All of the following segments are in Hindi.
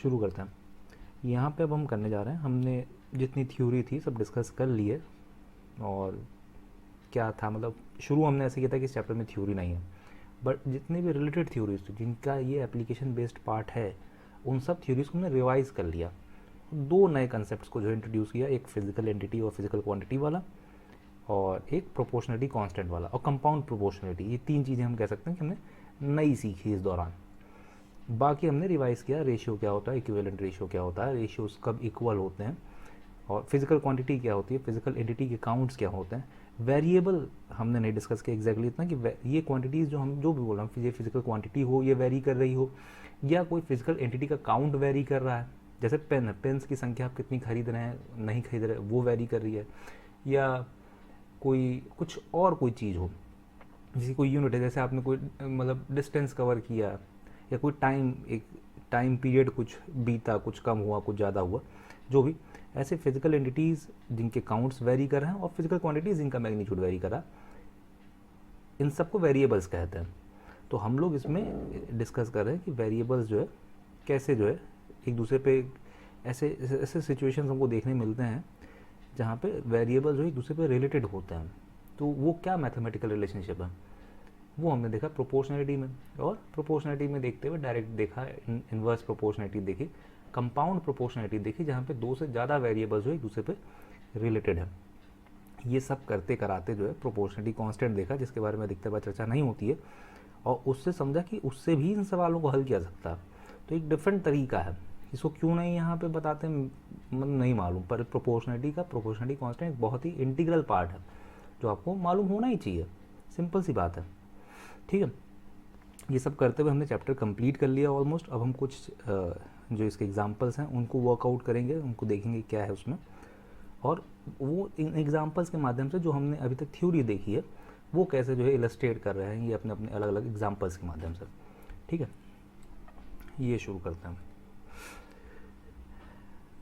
शुरू करते हैं। यहाँ पे अब हम करने जा रहे हैं, हमने जितनी थ्योरी थी सब डिस्कस कर ली है। और क्या था, मतलब शुरू हमने ऐसे किया था कि इस चैप्टर में थ्योरी नहीं है, बट जितने भी रिलेटेड थ्योरीज थी जिनका ये एप्लीकेशन बेस्ड पार्ट है, उन सब थ्योरीज को हमने रिवाइज कर लिया। दो नए कंसेप्ट को जो इंट्रोड्यूस किया, एक फिजिकल एंटिटी और फिजिकल क्वांटिटी वाला, और एक प्रोपोर्शनलिटी कांस्टेंट वाला और कंपाउंड प्रोपोर्शनलिटी। ये तीन चीज़ें हम कह सकते हैं कि हमने नई सीखी इस दौरान। बाकी हमने रिवाइज किया, रेशियो क्या होता है, इक्विवेलेंट रेशियो क्या होता है, रेशियोज कब इक्वल होते हैं, और फिजिकल क्वांटिटी क्या होती है, फिजिकल एंटिटी के काउंट्स क्या होते हैं। वेरिएबल हमने नहीं डिस्कस किया एग्जैक्टली इतना कि ये क्वांटिटीज़ जो हम जो भी बोल रहे हैं, ये फिजिकल क्वांटिटी हो, ये वेरी कर रही हो, या कोई फिजिकल एंटिटी का काउंट वेरी कर रहा है। जैसे पेन है, पेन्स की संख्या आप कितनी खरीद रहे हैं, नहीं खरीद रहे, वो वेरी कर रही है। या कोई कुछ और कोई चीज़ हो, जैसे कोई यूनिट है, जैसे आपने कोई मतलब डिस्टेंस कवर किया, या कोई टाइम, एक टाइम पीरियड कुछ बीता, कुछ कम हुआ, कुछ ज़्यादा हुआ, जो भी ऐसे फिजिकल एंटिटीज़ जिनके काउंट्स वेरी कर रहे हैं और फिजिकल क्वांटिटीज़ जिनका मैग्नीट्यूड वेरी कर रहा है, इन सबको वेरिएबल्स कहते हैं। तो हम लोग इसमें डिस्कस कर रहे हैं कि वेरिएबल्स जो है कैसे जो है एक दूसरे पे, ऐसे ऐसे सिचुएशंस हमको देखने मिलते हैं जहाँ पे वेरिएबल्स जो एक दूसरे पे रिलेटेड होते हैं। तो वो क्या मैथमेटिकल रिलेशनशिप है, वो हमने देखा प्रोपोर्शनलिटी में। और प्रोपोर्शनलिटी में देखते हुए डायरेक्ट देखा इन्वर्स प्रोपोर्शनलिटी देखी, कंपाउंड प्रोपोर्शनलिटी देखी, जहाँ पे दो से ज़्यादा वेरिएबल्स जो एक दूसरे पे रिलेटेड है। ये सब करते कराते जो है प्रोपोर्शनलिटी कांस्टेंट देखा, जिसके बारे में अधिकतर बार चर्चा नहीं होती है, और उससे समझा कि उससे भी इन सवालों को हल किया जा सकता है। तो एक डिफरेंट तरीका है, इसको क्यों नहीं यहाँ पे बताते मतलब नहीं मालूम, पर प्रोपोर्शनलिटी कांस्टेंट बहुत ही इंटीग्रल पार्ट है जो आपको मालूम होना ही चाहिए। सिंपल सी बात है, ठीक है। ये सब करते हुए हमने चैप्टर कंप्लीट कर लिया ऑलमोस्ट। अब हम कुछ जो इसके एग्जांपल्स हैं उनको वर्कआउट करेंगे, उनको देखेंगे क्या है उसमें, और वो इन एग्जांपल्स के माध्यम से जो हमने अभी तक थ्योरी देखी है वो कैसे जो है इलस्ट्रेट कर रहे हैं ये अपने अपने अलग अलग एग्जांपल्स के माध्यम से। ठीक है, ये शुरू करते हैं।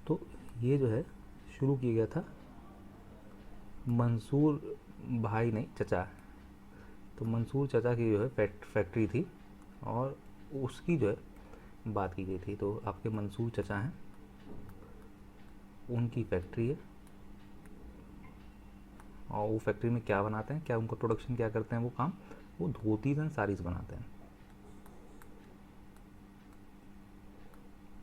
तो ये जो है शुरू किया गया था मंसूर भाई नहीं, चचा। तो मंसूर चचा की जो है फैक्ट्री थी, और उसकी जो है बात की गई थी। तो आपके मंसूर चचा हैं, उनकी फैक्ट्री है, और वो फैक्ट्री में क्या बनाते हैं, क्या उनका प्रोडक्शन क्या करते हैं, वो काम, वो धोतीज एंड साड़ीज़ बनाते हैं।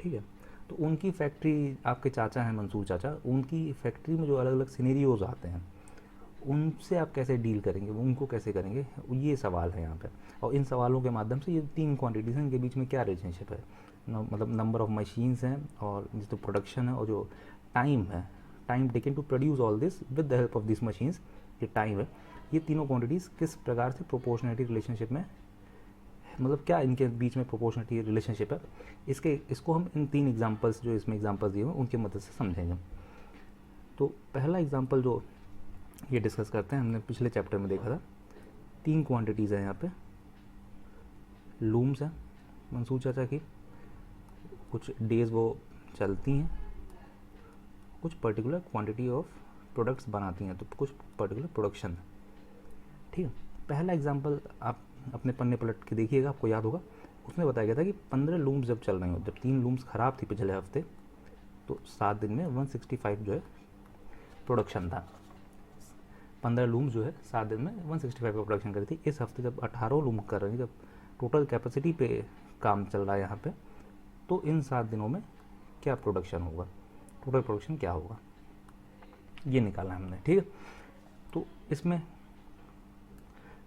ठीक है, तो उनकी फैक्ट्री, आपके चाचा हैं मंसूर चाचा, उनकी फैक्ट्री में जो अलग अलग सिनेरियोज आते हैं उनसे आप कैसे डील करेंगे, वो उनको कैसे करेंगे, ये सवाल है यहाँ पे। और इन सवालों के माध्यम से ये तीन क्वांटिटीज़ हैं, इनके बीच में क्या रिलेशनशिप है, मतलब नंबर ऑफ मशीन्स हैं, और जो प्रोडक्शन है, और जो टाइम है, time taken to produce all this with the help of this machines, ये टाइम है, ये तीनों क्वांटिटीज़ किस प्रकार से प्रोपोर्शनलिटी रिलेशनशिप में, मतलब क्या इनके बीच में प्रोपोर्शनलिटी रिलेशनशिप है, इसको हम इन तीन एग्जांपल्स जो इसमें एग्जांपल्स दिए हुए उनके मदद से समझेंगे। तो पहला एग्जांपल जो ये डिस्कस करते हैं, हमने पिछले चैप्टर में देखा था, तीन क्वांटिटीज़ हैं यहाँ पे, लूम्स हैं मंसूर चाचा की, कुछ डेज वो चलती हैं, कुछ पर्टिकुलर क्वांटिटी ऑफ प्रोडक्ट्स बनाती हैं, तो कुछ पर्टिकुलर प्रोडक्शन। ठीक है, पहला एग्जांपल आप अपने पन्ने पलट के देखिएगा, आपको याद होगा, उसमें बताया गया था कि 15 लूम्स जब चल रही हो, जब 3 लूम्स ख़राब थी पिछले हफ्ते, तो 7 दिन में 165 जो है प्रोडक्शन था। 15 लूम्स जो है 7 दिन में 165 का प्रोडक्शन करी थी। इस हफ्ते जब 18 लूम कर रही है, जब टोटल कैपेसिटी पे काम चल रहा है यहाँ पे, तो इन 7 दिनों में क्या प्रोडक्शन होगा, टोटल प्रोडक्शन क्या होगा, ये निकाला हमने। ठीक है, तो इसमें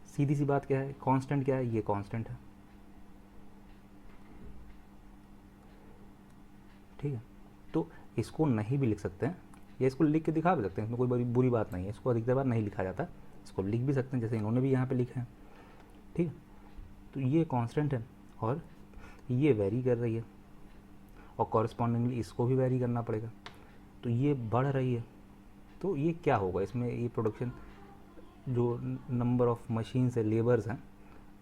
सीधी सी बात क्या है, कांस्टेंट क्या है, ये कांस्टेंट है। ठीक है, तो इसको नहीं भी लिख सकते हैं, या इसको लिख के दिखा भी सकते हैं, इसमें कोई बड़ी बुरी बात नहीं है। इसको अधिकतर बार नहीं लिखा जाता, इसको लिख भी सकते हैं, जैसे इन्होंने भी यहाँ पे लिखा है। ठीक है, तो ये कांस्टेंट है और ये वेरी कर रही है, और कॉरस्पॉन्डिंगली इसको भी वेरी करना पड़ेगा, तो ये बढ़ रही है। तो ये क्या होगा, इसमें ये प्रोडक्शन जो नंबर ऑफ मशीन्स है, लेबर्स हैं,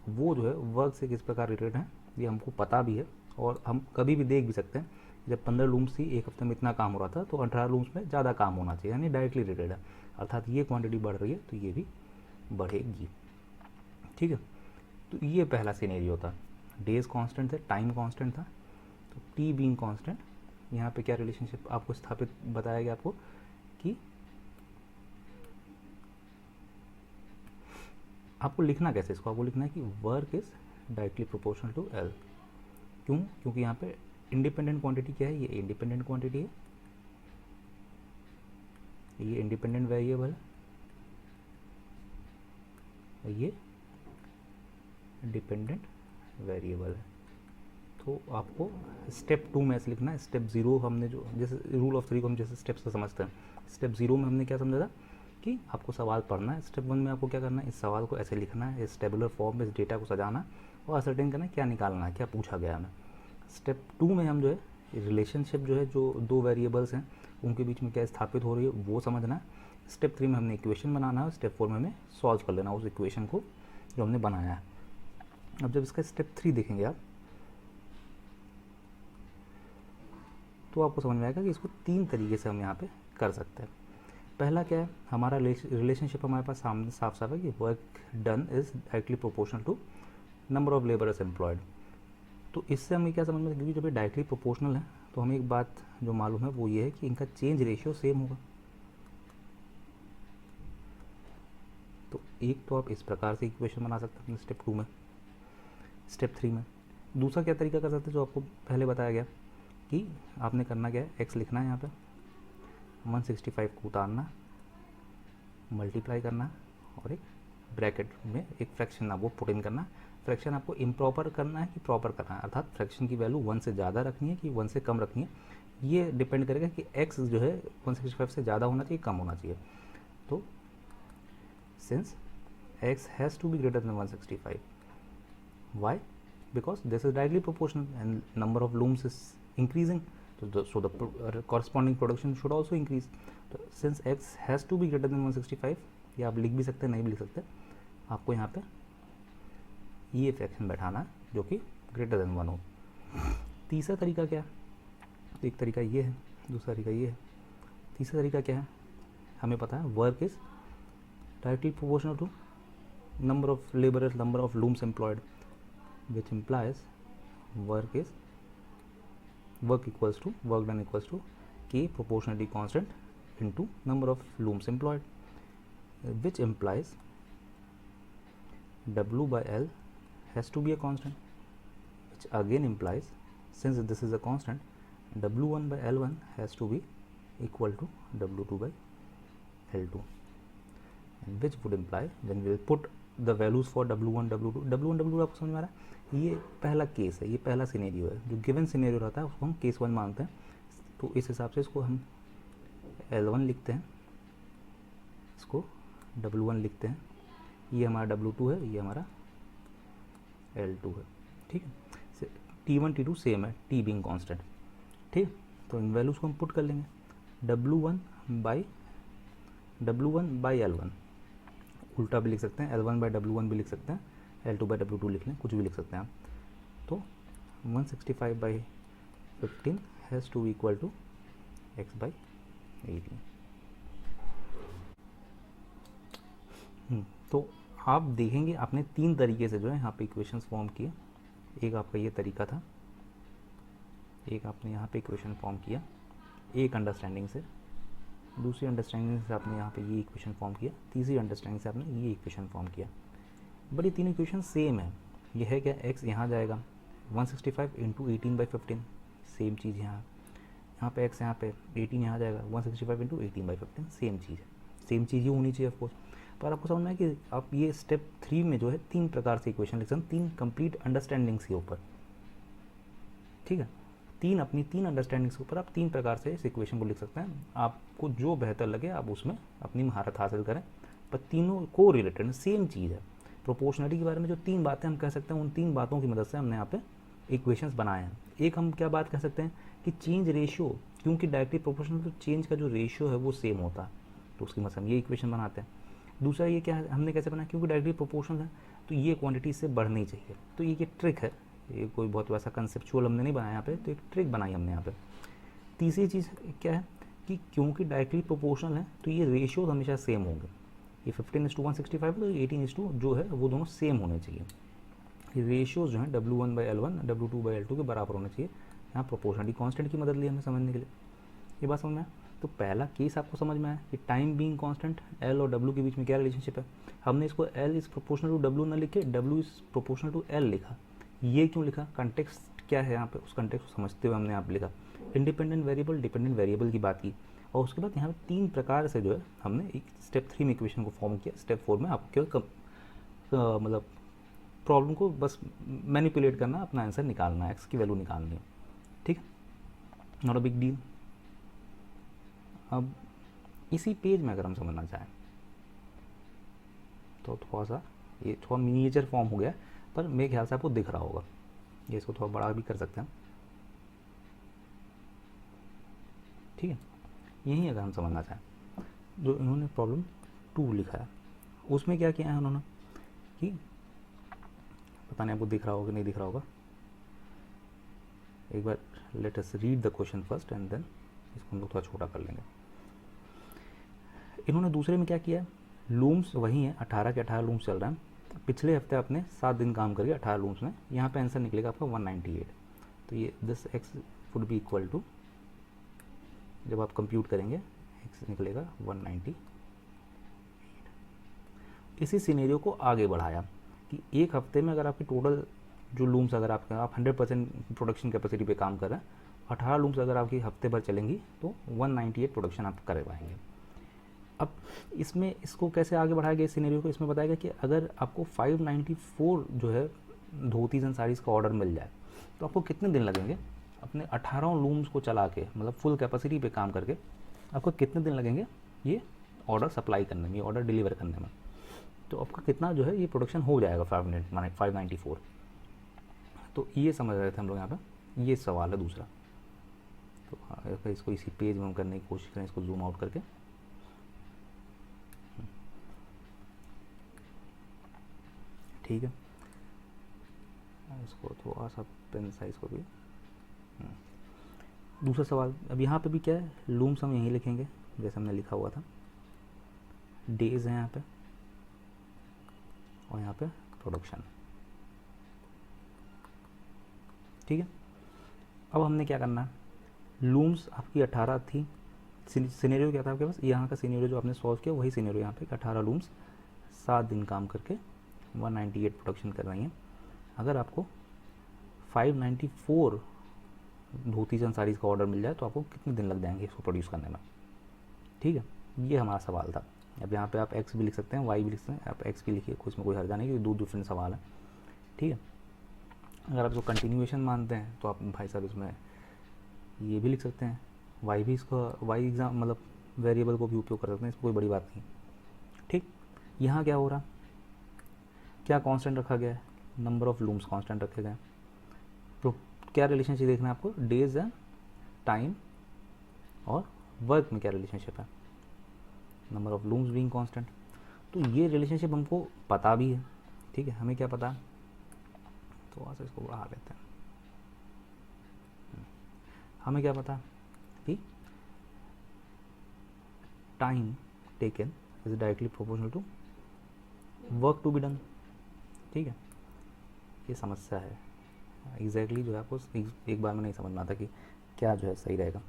वो जो है वर्क से किस प्रकार रिलेटेड हैं, ये हमको पता भी है, और हम कभी भी देख भी सकते हैं। जब 15 लूम्स थी, एक हफ्ते में इतना काम हो रहा था, तो 18 लूम्स में ज़्यादा काम होना चाहिए, यानी डायरेक्टली रिलेटेड है, अर्थात ये क्वांटिटी बढ़ रही है तो ये भी बढ़ेगी। ठीक है, तो ये पहला सिनेरियो था, डेज कांस्टेंट थे, टाइम कांस्टेंट था, तो टी बीइंग कांस्टेंट, यहाँ पे क्या रिलेशनशिप आपको स्थापित बताया गया आपको कि आपको लिखना कैसे इसको, आपको लिखना है कि work is directly proportional to L. क्यों? क्योंकि यहाँ पे इंडिपेंडेंट क्वांटिटी क्या है, ये इंडिपेंडेंट क्वांटिटी है, ये इंडिपेंडेंट वेरिएबल है, ये डिपेंडेंट वेरिएबल है। तो आपको स्टेप 2 में ऐसे लिखना है। स्टेप 0 हमने जो जैसे रूल ऑफ 3 को हम जैसे स्टेप से समझते हैं, स्टेप 0 में हमने क्या समझा था कि आपको सवाल पढ़ना है। स्टेप 1 में आपको क्या करना है, इस सवाल को ऐसे लिखना है, इस टेबुलर फॉर्म में इस डेटा को सजाना और असर्टेन करना है क्या निकालना है, क्या पूछा गया हमें। स्टेप 2 में हम जो है रिलेशनशिप जो है, जो दो वेरिएबल्स हैं उनके बीच में क्या स्थापित हो रही है वो समझना है। स्टेप 3 में हमने इक्वेशन बनाना है, स्टेप 4 में हमें सॉल्व कर लेना उस इक्वेशन को जो हमने बनाया है। अब जब इसका स्टेप 3 देखेंगे आप तो आपको समझ में आएगा कि इसको 3 तरीके से हम यहाँ पे कर सकते हैं। पहला क्या है, हमारा रिलेशनशिप हमारे पास सामने साफ साफ है कि work done is directly proportional to number of labourers employed. तो इससे हमें क्या समझ में, क्योंकि जब ये डायरेक्टली प्रोपोर्शनल है तो हमें एक बात जो मालूम है वो ये है कि इनका चेंज रेशियो सेम होगा। तो एक तो आप इस प्रकार से इक्वेशन बना सकते हैं स्टेप 2 में। स्टेप 3 में दूसरा क्या तरीका कर सकते हैं जो आपको पहले बताया गया कि आपने करना क्या है, एक्स लिखना है यहाँ पे, 165 को उतारना, मल्टीप्लाई करना और एक ब्रैकेट में एक फ्रैक्शन ना वो पुट इन करना। फ्रैक्शन आपको इम्प्रॉपर करना है कि प्रॉपर करना है, अर्थात फ्रैक्शन की वैल्यू 1 से ज़्यादा रखनी है कि 1 से कम रखनी है, ये डिपेंड करेगा कि x जो है 165 से ज़्यादा होना चाहिए कम होना चाहिए। तो since x has to be greater than 165, why? Because this is directly proportional and number of looms is increasing, so the corresponding production should also increase. So since x has to be greater than 165, ये आप लिख भी सकते हैं, नहीं भी लिख सकते, आपको यहाँ पे ये फ्रैक्शन बैठाना है जो कि ग्रेटर देन 1 हो। तीसरा तरीका क्या है, तो एक तरीका ये है, दूसरा तरीका ये है, तीसरा तरीका क्या है, हमें पता है work is directly proportional to number of labourers, number of looms employed, which implies work done equals to k proportionality constant into number of looms employed, which implies W by L has to be a constant, which again implies since this is a constant, W1 by L1 has to be equal to W2 by L2, and which would imply when we will put the values for W1 W2 आपको समझ में आ रहा है। ये पहला केस है, ये पहला सिनेरियो है, जो गिवन सिनेरियो रहता है उसको हम केस 1 मानते हैं। तो इस हिसाब से इसको हम L1 लिखते हैं, इसको W1 लिखते हैं, ये हमारा W2 है, ये हमारा L2 है, ठीक है। T1 T2 सेम है, T बीइंग कांस्टेंट, ठीक। तो इन वैल्यूज़ को हम पुट कर लेंगे, W1 बाई L1, उल्टा भी लिख सकते हैं, L1 बाई W1 भी लिख सकते हैं, L2 बाई W2 लिख लें, कुछ भी लिख सकते हैं आप। तो 165 by 15 has to equal to x by 18। तो आप देखेंगे आपने 3 तरीके से जो है यहाँ पे इक्वेशंस फॉर्म किए। एक आपका ये तरीका था, एक आपने यहाँ पे इक्वेशन फॉर्म किया एक अंडरस्टैंडिंग से, दूसरी अंडरस्टैंडिंग से आपने यहाँ पे ये इक्वेशन फॉर्म किया, तीसरी अंडरस्टैंडिंग से आपने ये इक्वेशन फॉर्म किया। बट ये तीनों इक्वेशन सेम है। ये है क्या, x यहाँ जाएगा 165 इंटू 18 बाई 15, सेम चीज़ यहाँ पे x यहाँ पे 18 यहाँ जाएगा 165 इंटू 18 बाई 15, सेम चीज़ है, सेम चीज़ ही होनी चाहिए ऑफकोर्स। पर आपको समझना है कि आप ये स्टेप 3 में जो है 3 प्रकार से इक्वेशन लिख सकते हैं, 3 कंप्लीट अंडरस्टैंडिंग्स के ऊपर, ठीक है। 3 अंडरस्टैंडिंग्स के ऊपर आप 3 प्रकार से इस इक्वेशन को लिख सकते हैं। आपको जो बेहतर लगे आप उसमें अपनी महारत हासिल करें, पर तीनों को रिलेटेड सेम चीज़ है। प्रोपोर्शनलिटी के बारे में जो 3 बातें हम कह सकते हैं, उन 3 बातों की मदद से हमने यहाँ पे इक्वेशंस बनाए हैं। एक हम क्या बात कह सकते हैं कि चेंज रेशियो, क्योंकि डायरेक्टली प्रोपोर्शनल तो चेंज का जो रेशियो है वो सेम होता है, तो उसकी मदद से हम ये इक्वेशन बनाते हैं। दूसरा ये क्या है, हमने कैसे बनाया, क्योंकि डायरेक्टली प्रोपोर्शनल है तो ये क्वांटिटी इससे बढ़नी चाहिए, तो ये ट्रिक है, ये कोई बहुत वैसा कंसेप्चुअल हमने नहीं बनाया यहाँ पे, तो एक ट्रिक बनाई हमने यहाँ पे। तीसरी चीज़ क्या है कि क्योंकि डायरेक्टली प्रोपोर्शनल है तो ये रेशियो हमेशा सेम होंगे, ये 15:165 तो 18 जो है वो दोनों सेम होने चाहिए। ये रेशियोज जो हैं W1 by L1 W2 by L2 के बराबर होने चाहिए, यहाँ प्रोपोर्शनलिटी कांस्टेंट की मदद ली हमने समझने के लिए। ये बात समझ में आया? तो पहला केस आपको समझ में आया कि टाइम बीइंग कांस्टेंट, एल और डब्ल्यू के बीच में क्या रिलेशनशिप है। हमने इसको L is proportional to W ना लिखे W is proportional to L लिखा। ये क्यों लिखा? कंटेक्स्ट क्या है यहाँ पे, उस कंटेक्स्ट को समझते हुए हमने यहाँ पे लिखा। इंडिपेंडेंट वेरिएबल, डिपेंडेंट वेरिएबल की बात की, और उसके बाद यहाँ पे 3 प्रकार से जो है हमने एक स्टेप 3 में इक्वेशन को फॉर्म किया। स्टेप 4 में आपको केवल मतलब प्रॉब्लम को बस मैनिपुलेट करना, अपना आंसर निकालना है, एक्स की वैल्यू निकालनी है। ठीक है, नॉट अ बिग डील। अब इसी पेज में अगर हम समझना चाहें तो थोड़ा सा ये थोड़ा मिनिएचर फॉर्म हो गया, पर मेरे ख्याल से आपको दिख रहा होगा। ये इसको थोड़ा बड़ा भी कर सकते हैं। ठीक है, यही अगर हम समझना चाहें, जो इन्होंने प्रॉब्लम 2 लिखा है उसमें क्या किया है उन्होंने कि पता नहीं आपको दिख रहा होगा कि नहीं दिख रहा होगा, एक बार let us read the question first and then इसको हम लोग थोड़ा छोटा कर लेंगे। इन्होंने दूसरे में क्या किया है, लूम्स वही हैं, 18 के 18 लूम्स चल रहे हैं। पिछले हफ्ते आपने 7 दिन काम करके 18 लूम्स में, यहाँ पे आंसर निकलेगा आपका 198। तो ये this x would be equal to, जब आप कंप्यूट करेंगे एक्स निकलेगा 198। इसी सिनेरियो को आगे बढ़ाया कि एक हफ्ते में अगर आपके टोटल जो लूम्स, अगर आप 100% प्रोडक्शन कैपेसिटी पे काम कर रहे हैं, 18 लूम्स अगर आपकी हफ्ते भर चलेंगी तो 198 प्रोडक्शन आप कर पाएंगे। अब इसमें इसको कैसे आगे बढ़ाया गया इस सिनेरियो को, इसमें बताया गया कि अगर आपको 594 जो है धोतीज एंड साड़ीज़ का ऑर्डर मिल जाए तो आपको कितने दिन लगेंगे अपने 18 लूम्स को चला के, मतलब फुल कैपेसिटी पे काम करके आपको कितने दिन लगेंगे ये ऑर्डर सप्लाई करने में, ये ऑर्डर डिलीवर करने में। तो आपका कितना जो है ये प्रोडक्शन हो जाएगा 594। तो ये समझ रहे थे हम लोग यहाँ पे, ये सवाल है दूसरा। तो अगर इसको इसी पेज में हम करने की कोशिश करें, इसको जूम आउट करके, ठीक है, इसको थोड़ा सा पेन साइज को भी। दूसरा सवाल, अब यहाँ पे भी क्या है, लूम्स हम यहीं लिखेंगे जैसे हमने लिखा हुआ था, डेज है यहाँ पे और यहाँ पे प्रोडक्शन। ठीक है, अब हमने क्या करना है, लूम्स आपकी 18 थी, सिनेरियो क्या था आपके पास, यहाँ का सिनेरियो जो आपने सॉल्व किया वही सिनेरियो यहाँ पे 18 लूम्स 7 दिन काम करके 198 प्रोडक्शन कर रही हैं। अगर आपको 594 धोतीज एंड साड़ीज़ का ऑर्डर मिल जाए तो आपको कितने दिन लग जाएंगे इसको प्रोड्यूस करने में। ठीक है, ये हमारा सवाल था। अब यहाँ पे आप एक्स भी लिख सकते हैं, वाई भी लिख सकते हैं, आप एक्स भी लिखिए, इसमें कोई हर्जा नहीं, क्योंकि 2 डिफरेंट सवाल है। ठीक है, अगर आप इसको कंटिन्यूएशन मानते हैं तो आप भाई साहब इसमें ये भी लिख सकते हैं, वाई भी, इसको वाई एग्जाम मतलब वेरिएबल को भी उपयोग कर सकते हैं, इसमें कोई बड़ी बात नहीं। ठीक, यहाँ क्या हो रहा, क्या कांस्टेंट रखा गया है, नंबर ऑफ लूम्स कांस्टेंट रखे गए। तो क्या रिलेशनशिप देखना है आपको, डेज एंड टाइम और वर्क में क्या रिलेशनशिप है, number of looms being constant. तो ये रिलेशनशिप हमको पता भी है। ठीक है, हमें क्या पता, थोड़ा सा इसको बढ़ा लेते हैं, हमें क्या पता कि time taken is directly proportional to work to be done. ठीक है, ये समस्या है एग्जैक्टली जो है आपको एक बार में नहीं समझ में आता कि क्या जो है सही रहेगा।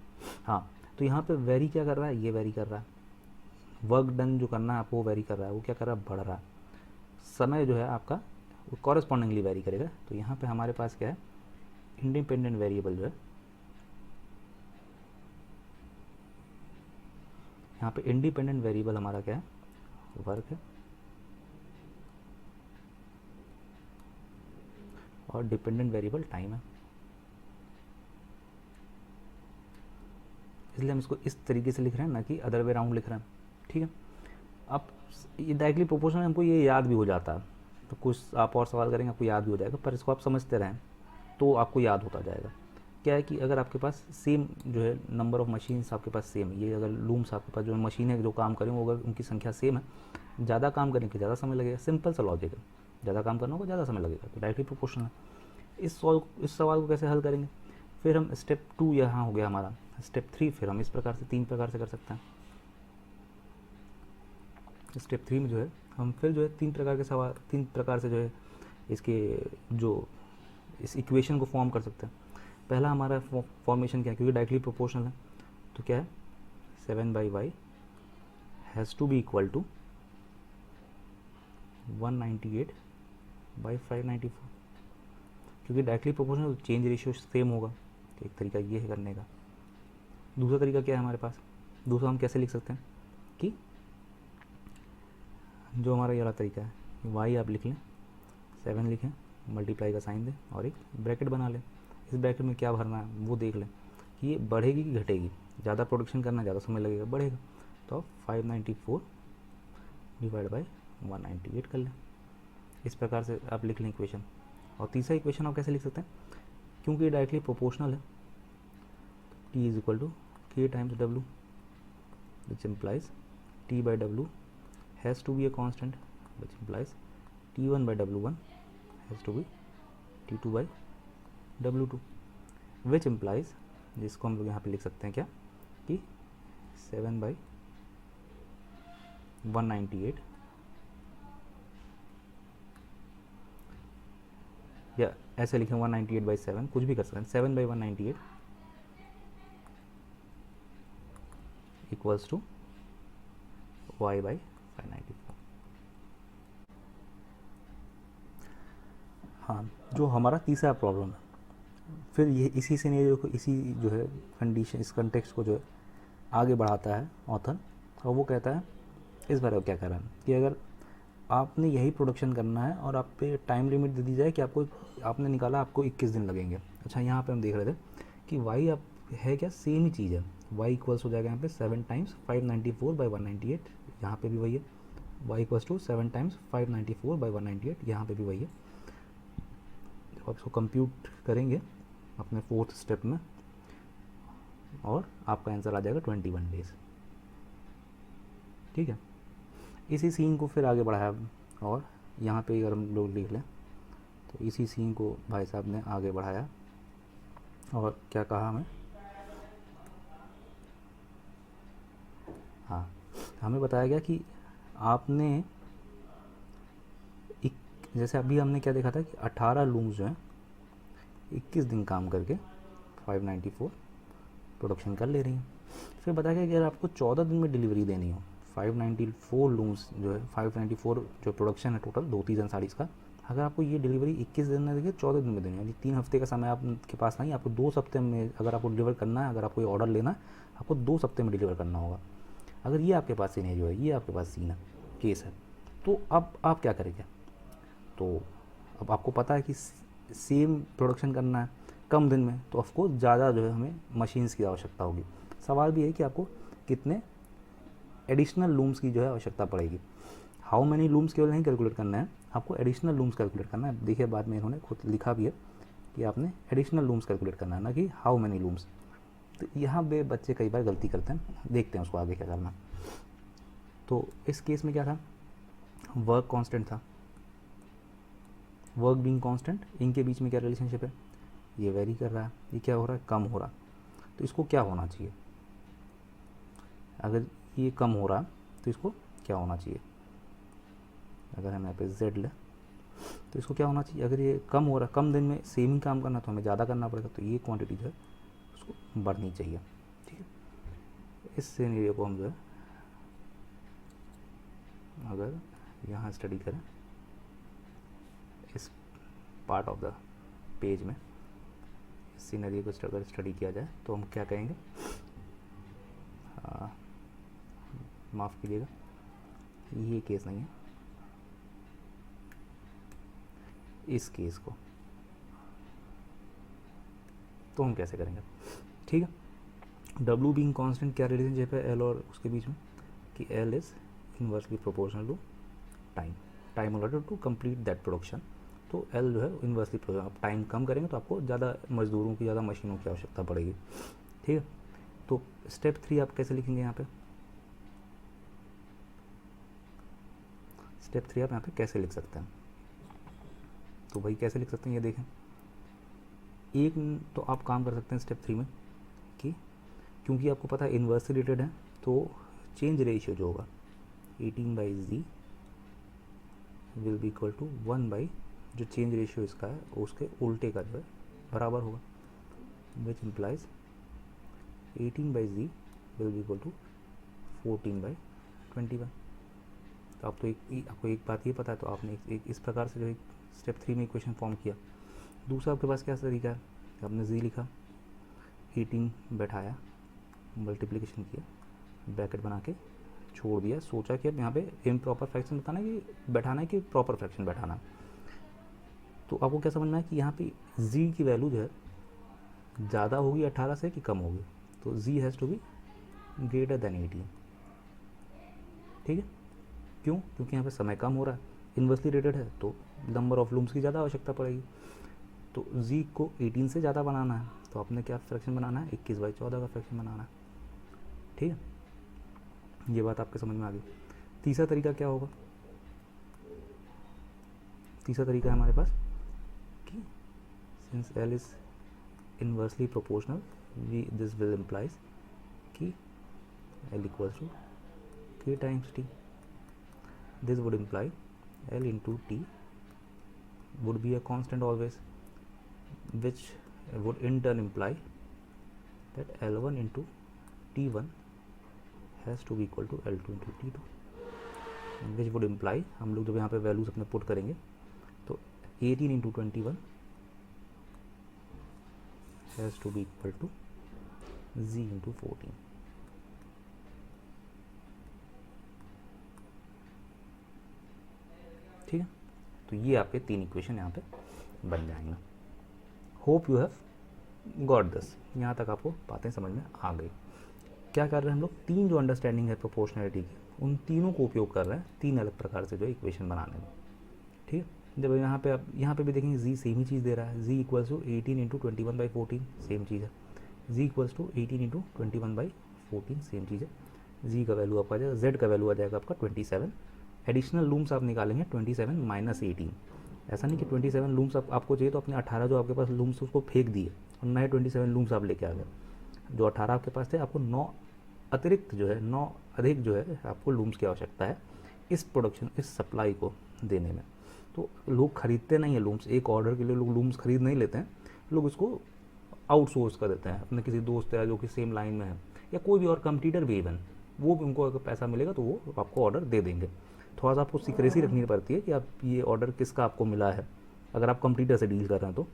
हाँ, तो यहाँ पे वेरी क्या कर रहा है, ये वेरी कर रहा है, वर्क डन जो करना है आपको वो वेरी कर रहा है, वो क्या कर रहा है, बढ़ रहा है। समय जो है आपका वो कॉरेस्पॉन्डिंगली वेरी करेगा। तो यहाँ पे हमारे पास क्या है, इंडिपेंडेंट वेरिएबल जो है, यहाँ पे इंडिपेंडेंट वेरिएबल हमारा क्या है, वर्क है, और डिपेंडेंट वेरिएबल टाइम है। इसलिए हम इसको इस तरीके से लिख रहे हैं, ना कि अदर वे राउंड लिख रहे हैं। ठीक है, अब ये डायरेक्टली प्रोपोर्शनल हमको ये याद भी हो जाता है, तो कुछ आप और सवाल करेंगे आपको याद भी हो जाएगा, पर इसको आप समझते रहें तो आपको याद होता जाएगा। क्या है कि अगर आपके पास सेम जो है नंबर ऑफ मशीन्स आपके पास सेम है, ये अगर लूम्स आपके पास जो मशीनें जो काम करें वो अगर उनकी संख्या सेम है, ज़्यादा काम करने के ज़्यादा समय लगेगा, सिंपल सा लॉजिक है, ज़्यादा काम करना होगा ज़्यादा समय लगेगा, तो डायरेक्टली प्रोपोर्शनल है। इस सवाल को कैसे हल करेंगे, फिर हम स्टेप 2 यहाँ हो गया हमारा, स्टेप 3 फिर हम इस प्रकार से 3 प्रकार से कर सकते हैं। स्टेप 3 में जो है हम फिर जो है 3 प्रकार के सवाल, 3 प्रकार से जो है इसके जो इस इक्वेशन को फॉर्म कर सकते हैं। पहला हमारा फॉर्मेशन क्या है, क्योंकि डायरेक्टली प्रोपोर्शनल है तो क्या है 7/y has to be equal to 198/594, क्योंकि डायरेक्टली प्रोपोर्शनल तो चेंज रेशियो सेम होगा। तो एक तरीका ये है करने का। दूसरा तरीका क्या है हमारे पास, दूसरा हम कैसे लिख सकते हैं कि जो हमारा ये वाला तरीका है, y आप लिख लें 7 लिखें, मल्टीप्लाई का साइन दें और एक ब्रैकेट बना लें। इस ब्रैकेट में क्या भरना है वो देख लें कि ये बढ़ेगी कि घटेगी। ज़्यादा प्रोडक्शन करना ज़्यादा समय लगेगा, बढ़ेगा तो आप 594 डिवाइड बाई 198 कर लें। इस प्रकार से आप लिख लें इक्वेशन। और तीसरा इक्वेशन आप कैसे लिख सकते हैं, क्योंकि ये डायरेक्टली प्रोपोर्शनल है, t is equal to k times w, which implies t by w has to be a constant, which implies t1 by w1 has to be t2 by w2, which implies, जिसको हम लोग यहाँ पे लिख सकते हैं क्या कि 7/198 या ऐसे लिखें 198/7, कुछ भी कर सकते हैं। 7/198 इक्वल्स टू y/594। हाँ, जो हमारा तीसरा प्रॉब्लम है, फिर ये इसी सिनेरियो को, इसी जो है कंडीशन, इस कंटेक्स्ट को जो है आगे बढ़ाता है ऑथर, और वो कहता है इस बारे में क्या कह रहा है कि अगर आपने यही प्रोडक्शन करना है और आप पे टाइम लिमिट दे दी जाए कि आपको, आपने निकाला आपको 21 दिन लगेंगे। अच्छा, यहाँ पे हम देख रहे थे कि y आप है क्या, सेम ही चीज़ है। y इक्वल्स हो जाएगा यहाँ पे 7 टाइम्स 594/198, यहाँ पे भी वही है। y इक्वल्स टू 7 टाइम्स 594/198, यहाँ पे भी वही है। जब आप इसको कंप्यूट करेंगे अपने 4th स्टेप में, और आपका आंसर आ जाएगा 21 डेज। ठीक है, इसी सीन को फिर आगे बढ़ाया, और यहाँ पे अगर हम लोग लिख लें तो इसी सीन को भाई साहब ने आगे बढ़ाया, और क्या कहा हमें, हाँ, हमें बताया गया कि आपने जैसे अभी हमने क्या देखा था कि 18 लूम्स जो हैं 21 दिन काम करके 594 प्रोडक्शन कर ले रही हैं। फिर बताया गया कि अगर आपको 14 दिन में डिलीवरी देनी हो, 594 लूम्स जो है, 594 जो प्रोडक्शन है टोटल 2,000 साड़ीज़ का, अगर आपको ये डिलीवरी 21 दिन में देखिए 14 दिन में देनी है, यानी 3 हफ्ते का समय आपके पास नहीं, आपको 2 हफ्ते में अगर आपको डिलीवर करना है, अगर आपको ये ऑर्डर लेना है आपको 2 हफ्ते में डिलीवर करना होगा। अगर ये आपके पास सिनेरियो है, ये आपके पास सीन है, केस है, तो अब आप क्या करेंगे। तो अब आपको पता है कि सेम प्रोडक्शन करना है कम दिन में, तो ऑफकोर्स ज़्यादा जो है हमें मशीन्स की आवश्यकता होगी। सवाल भी है कि आपको कितने एडिशनल लूम्स की जो है आवश्यकता पड़ेगी। हाउ मैनी लूम्स केवल नहीं कैलकुलेट करना है, आपको एडिशनल लूम्स कैलकुलेट करना है। देखिए बाद में इन्होंने खुद लिखा भी है कि आपने एडिशनल लूम्स कैलकुलेट करना है, ना कि हाउ मैनी लूम्स। तो यहाँ पे बच्चे कई बार गलती करते हैं, देखते हैं उसको आगे क्या करना। तो इस केस में क्या था, वर्क कांस्टेंट था, वर्क बीइंग कांस्टेंट, इनके बीच में क्या रिलेशनशिप है, ये वेरी कर रहा है, ये क्या हो रहा है, कम हो रहा। तो इसको क्या होना चाहिए, अगर ये कम हो रहा तो इसको क्या होना चाहिए, अगर हम यहाँ पे z लें तो इसको क्या होना चाहिए, अगर ये कम हो रहा, कम दिन में सेम ही काम करना तो हमें ज़्यादा करना पड़ेगा, तो ये क्वांटिटी जो है उसको बढ़नी चाहिए। ठीक है, इस सिनेरियो को हम जो है अगर यहाँ स्टडी करें, इस पार्ट ऑफ द पेज में इस सिनेरियो को अगर स्टडी किया जाए तो हम क्या कहेंगे, माफ़ कीजिएगा, ये केस नहीं है, इस केस को तो हम कैसे करेंगे। ठीक है, W बीइंग कांस्टेंट, क्या रिलेशनशिप है L और उसके बीच में, कि L is inversely proportional to time, time order to complete that production. तो L जो है इनवर्सली प्रोपोर्शनल, आप टाइम कम करेंगे तो आपको ज़्यादा मजदूरों की, ज़्यादा मशीनों की आवश्यकता पड़ेगी। ठीक है, तो स्टेप 3 आप कैसे लिखेंगे यहाँ पे, स्टेप 3 आप यहाँ पे कैसे लिख सकते हैं, तो भाई कैसे लिख सकते हैं ये देखें। एक तो आप काम कर सकते हैं स्टेप 3 में कि क्योंकि आपको पता है इन्वर्स से रिलेटेड है, तो चेंज रेशियो जो होगा 18/z will be equal to 1/, जो चेंज रेशियो इसका है उसके उल्टे का जो है बराबर होगा। Which implies 18/z will be equal to 14/21। तो आप तो आपको एक बात ये पता है, तो आपने एक इस प्रकार से जो एक स्टेप 3 में इक्वेशन फॉर्म किया। दूसरा आपके पास क्या तरीका है, आपने z लिखा, 18 बैठाया, मल्टीप्लिकेशन किया, ब्रैकेट बना के छोड़ दिया, सोचा कि अब यहाँ पे इम्प्रॉपर फ्रैक्शन बताना है कि बैठाना है कि प्रॉपर फ्रैक्शन बैठाना है। तो आपको क्या समझना है कि यहाँ पे z की वैल्यू जो है ज़्यादा होगी 18 से कि कम होगी, तो z has to be greater than 18। ठीक है, क्यों? क्योंकि यहाँ पे समय कम हो रहा है, इन्वर्सली रेटेड है, तो नंबर ऑफ लूम्स की ज़्यादा आवश्यकता पड़ेगी। तो z को 18 से ज़्यादा बनाना है, तो आपने क्या फ्रैक्शन बनाना है, 21/14 का फ्रैक्शन बनाना है। ठीक है, ये बात आपके समझ में आ गई। तीसरा तरीका क्या होगा, तीसरा तरीका है हमारे पास कि since L is inversely proportional, this will implies कि L equals to K times T। This would imply L into T would be a constant always, which would in turn imply that L1 into T1 has to be equal to L2 into T2, which would imply, हम लोग जब यहाँ पे वैल्यूज अपने पुट करेंगे तो 18 into 21 has to be equal to z into 14। ठीक है, तो ये आपके 3 इक्वेशन यहाँ पे बन जाएंगे। Hope you have got this, यहाँ तक आपको बातें समझ में आ गई। क्या कर रहे हैं हम लोग, 3 जो अंडरस्टैंडिंग है प्रोपोर्शनलिटी की, उन तीनों को उपयोग कर रहे हैं 3 अलग प्रकार से जो इक्वेशन बनाने में। ठीक है, जब यहाँ पे आप यहाँ पे भी देखेंगे z सेम ही चीज़ दे रहा है, z equals to 18 into 21/14 same चीज़ है, z equals to 18 into 21/14 same चीज़ है। z का वैल्यू आपका आ जाएगा, z का वैल्यू आ जाएगा आपका 27, एडिशनल लूम्स आप निकालेंगे 27 माइनस 18। ऐसा नहीं कि 27 लूम्स आपको चाहिए तो अपने 18 जो आपके पास लूम्स उसको फेंक दिए और नए 27 लूम्स आप लेके आ गए। जो 18 आपके पास थे, आपको 9 अतिरिक्त जो है, 9 अधिक जो है आपको लूम्स की आवश्यकता है इस प्रोडक्शन, इस सप्लाई को देने में। तो लोग खरीदते नहीं है लूम्स, एक ऑर्डर के लिए लोग लूम्स खरीद नहीं लेते हैं, लोग इसको आउटसोर्स कर देते हैं अपने किसी दोस्त है जो कि सेम लाइन में है, या कोई भी और कंपटीटर भी इवन, वो भी उनको अगर पैसा मिलेगा तो वो आपको ऑर्डर दे देंगे। थोड़ा सा आपको सीक्रेसी रखनी पड़ती है कि आप ये ऑर्डर किसका आपको मिला है, अगर आप कंपटीटर से डील कर रहे हैं तो।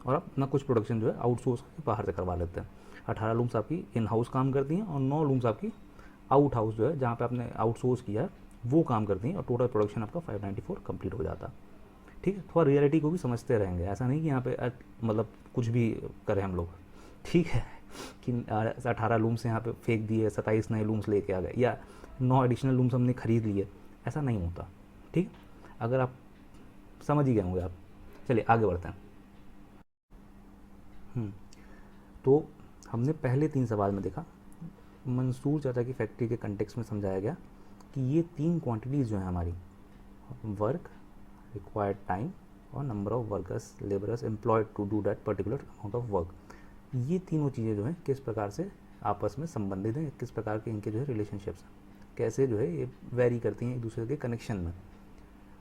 और आप अपना कुछ प्रोडक्शन जो है आउटसोर्स करके बाहर से करवा लेते हैं। 18 लूम्स आपकी इन हाउस काम करती हैं और 9 लूम्स आपकी आउट हाउस जो है, जहाँ पे आपने आउटसोर्स किया है, वो काम करती हैं, और टोटल प्रोडक्शन आपका 594 कंप्लीट हो जाता है। ठीक है, थोड़ा रियलिटी को भी समझते रहेंगे, ऐसा नहीं कि यहाँ पे मतलब कुछ भी करें हम लोग। ठीक है, कि 18 लूम्स यहाँ पे फेंक दिए, 27 नए लूम्स लेके आ गए, या 9 एडिशनल लूम्स हमने खरीद लिए, ऐसा नहीं होता। ठीक, अगर आप समझ ही गए होंगे आप। चलिए आगे बढ़ते हैं। तो हमने पहले 3 सवाल में देखा, मंसूर चाचा की फैक्ट्री के कंटेक्स्ट में समझाया गया कि ये 3 क्वांटिटीज़ जो हैं हमारी, वर्क, रिक्वायर्ड टाइम और number of workers, labourers employed to do that particular amount of work, ये तीनों चीज़ें जो हैं किस प्रकार से आपस में संबंधित हैं, किस प्रकार के इनके जो है रिलेशनशिप्स हैं, कैसे जो है ये वेरी करती हैं एक दूसरे के कनेक्शन में।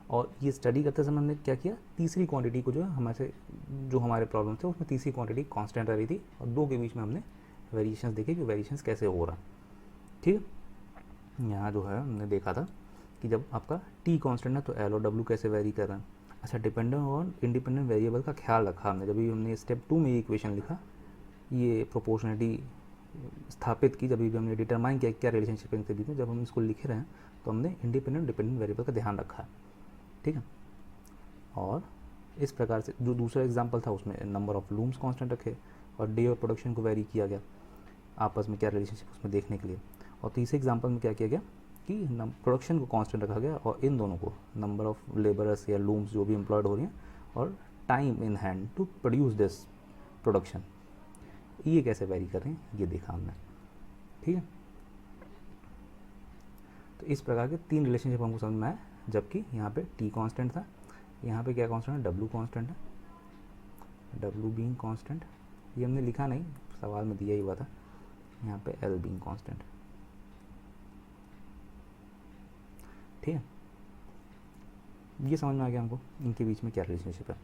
और ये स्टडी करते समय हमने क्या किया, तीसरी क्वांटिटी को जो है हमारे जो हमारे प्रॉब्लम थे उसमें तीसरी क्वांटिटी कांस्टेंट रही थी, और 2 के बीच में हमने वेरिएशंस देखे कि वेरिएशंस कैसे हो रहा। ठीक है, यहाँ जो है हमने देखा था कि जब आपका टी कांस्टेंट है तो एल और डब्ल्यू कैसे वेरी कर रहे हैं। अच्छा, डिपेंडेंट और इंडिपेंडेंट वेरिएबल का ख्याल रखा हमने, जब भी हमने स्टेप 2 में ये इक्वेशन लिखा, ये प्रोपोर्शनलिटी स्थापित की, जब भी हमने डिटरमाइन किया क्या रिलेशनशिप है इनके बीच में, जब हम इसको लिख रहे हैं तो हमने इंडिपेंडेंट डिपेंडेंट वेरिएबल का ध्यान रखा है। ठीक है, और इस प्रकार से जो दूसरा एग्जांपल था उसमें नंबर ऑफ लूम्स कांस्टेंट रखे और डे ऑफ प्रोडक्शन को वेरी किया गया, आपस में क्या रिलेशनशिप उसमें देखने के लिए। और तीसरे एग्जांपल में क्या किया गया कि प्रोडक्शन को कांस्टेंट रखा गया और इन दोनों को नंबर ऑफ लेबरर्स या लूम्स जो भी एम्प्लॉयड हो रही हैं और time in hand to produce this production, ये कैसे वेरी कर रहे हैं ये देखा हमने। ठीक है, तो इस प्रकार के 3 रिलेशनशिप हमको समझ में आए, जबकि यहाँ पे टी कांस्टेंट था, यहाँ पे क्या कांस्टेंट है, डब्ल्यू कांस्टेंट है, डब्ल्यू बीइंग कांस्टेंट, ये हमने लिखा नहीं, सवाल में दिया ही हुआ था, यहाँ पे एल बीइंग कांस्टेंट। ठीक है, ये समझ में आ गया हमको इनके बीच में क्या रिलेशनशिप है।